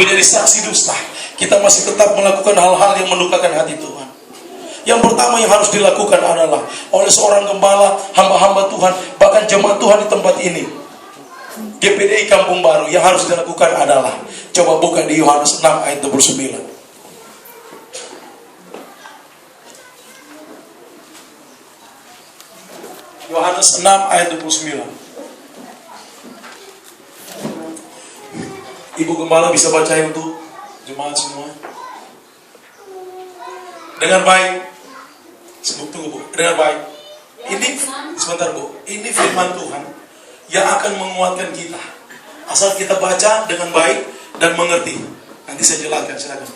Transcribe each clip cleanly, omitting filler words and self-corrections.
menjadi saksi dusta, kita masih tetap melakukan hal-hal yang mendukakan hati Tuhan. Yang pertama yang harus dilakukan adalah oleh seorang gembala, hamba-hamba Tuhan, bahkan jemaat Tuhan di tempat ini, GPDI Kampung Baru, yang harus dilakukan adalah, coba buka di Yohanes 6 ayat 29. Yohanes 6 ayat 29. Ibu gembala bisa baca untuk jemaat semua dengan baik. Tunggu Bu, dengan baik. Ini sebentar Bu, ini firman Tuhan yang akan menguatkan kita asal kita baca dengan baik dan mengerti. Nanti saya jelaskan, silakan.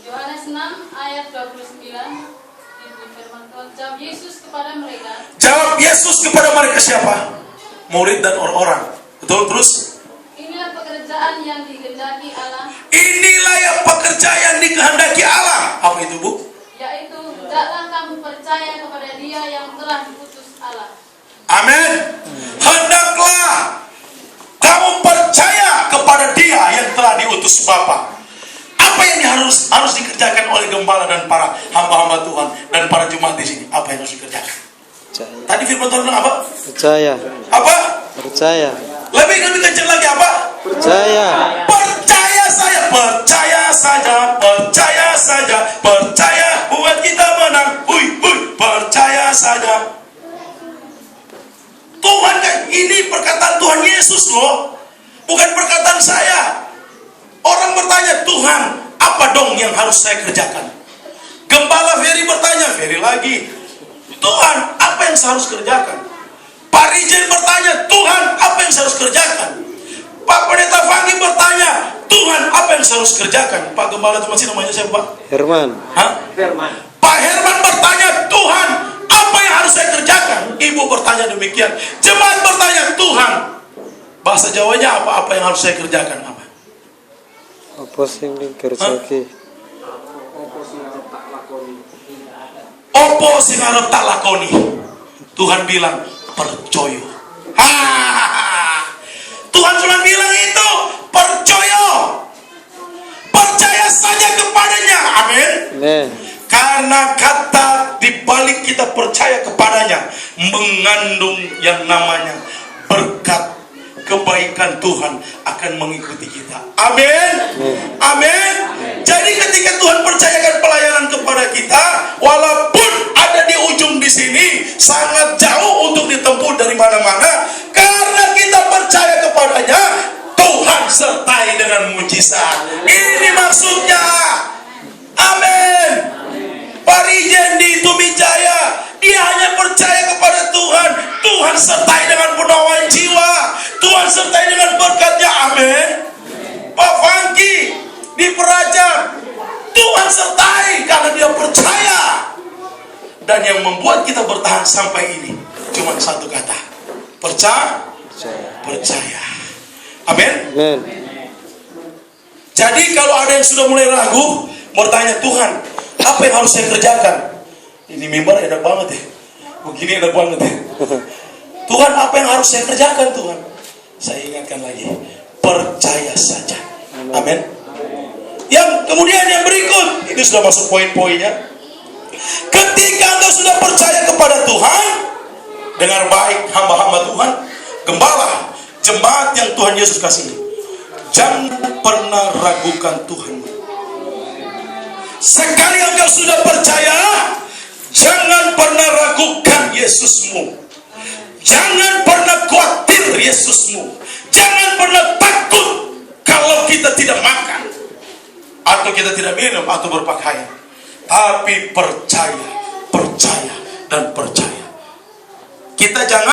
Yohanes 6 ayat 29. Firman Tuhan, jawab Yesus kepada mereka. Jawab Yesus kepada mereka siapa? Murid dan orang-orang. Betul, terus? Inilah pekerjaan yang dikehendaki Allah. Inilah yang pekerjaan yang dikehendaki Allah. Apa itu Bu? Yaitu, hendaklah kamu percaya kepada Dia yang telah diutus Allah. Amin. Hendaklah kamu percaya kepada Dia yang telah diutus Bapa. Apa yang harus dikerjakan oleh gembala dan para hamba-hamba Tuhan dan para jemaat di sini? Apa yang harus dikerjakan? Percaya. Tadi firman Tuhan bilang apa? Percaya. Apa? Percaya. Lebih kencang lagi apa? Percaya. Percaya saya, percaya saja, percaya saja, percaya buat kita menang. Percaya saja. Tuhan kan, ini perkataan Tuhan Yesus loh, bukan perkataan saya. Orang bertanya, Tuhan, apa dong yang harus saya kerjakan? Gembala Ferry bertanya, Ferry lagi, Tuhan, apa yang saya harus kerjakan? Pak Rijen bertanya, Tuhan, apa yang saya harus kerjakan? Pak Pendeta Fanggi bertanya, Tuhan, apa yang saya harus kerjakan? Pak Gembala itu masih namanya siapa Pak? Herman. Hah? Herman. Pak Herman bertanya, Tuhan, apa yang harus saya kerjakan? Ibu bertanya demikian. Jemaat bertanya, Tuhan, bahasa Jawanya apa yang harus saya kerjakan? Apa? Apa sing kerjake? Opo sing arep tak lakoni. Tuhan bilang percaya. Tuhan cuma bilang itu percaya. Percaya saja kepadanya. Amin. Amin. Karena kata dibalik kita percaya kepadanya mengandung yang namanya berkat, kebaikan Tuhan akan mengikuti kita. Amin. Amin. Jadi ketika Tuhan percayakan pelayanan kepada kita, walaupun ada di ujung di sini, sangat jauh untuk ditempuh dari mana-mana, karena kita percaya kepadanya, Tuhan sertai dengan mujizat. Ini maksudnya. Amin. Pak Rijen di Tumijaya, dia hanya percaya kepada Tuhan. Tuhan sertai dengan penawan jiwa. Tuhan sertai dengan berkatnya. Amin. Pak Fangki di Peraja, Tuhan sertai karena dia percaya. Dan yang membuat kita bertahan sampai ini cuma satu kata, percaya. Percaya. Amin. Amin. Jadi kalau ada yang sudah mulai ragu, bertanya, Tuhan, apa yang harus saya kerjakan? Ini mimbar enak banget ya. Begini enak banget ya. Tuhan, apa yang harus saya kerjakan Tuhan? Saya ingatkan lagi, percaya saja. Amin. Yang kemudian yang berikut, ini sudah masuk poin-poinnya. Ketika Anda sudah percaya kepada Tuhan, dengar baik hamba-hamba Tuhan, gembala, jemaat yang Tuhan Yesus kasih, jangan pernah ragukan Tuhan. Sekali engkau sudah percaya, jangan pernah ragukan Yesusmu. Jangan pernah khawatir Yesusmu. Jangan pernah takut kalau kita tidak makan, atau kita tidak minum, atau berpakaian. Tapi percaya, percaya, dan percaya. Kita jangan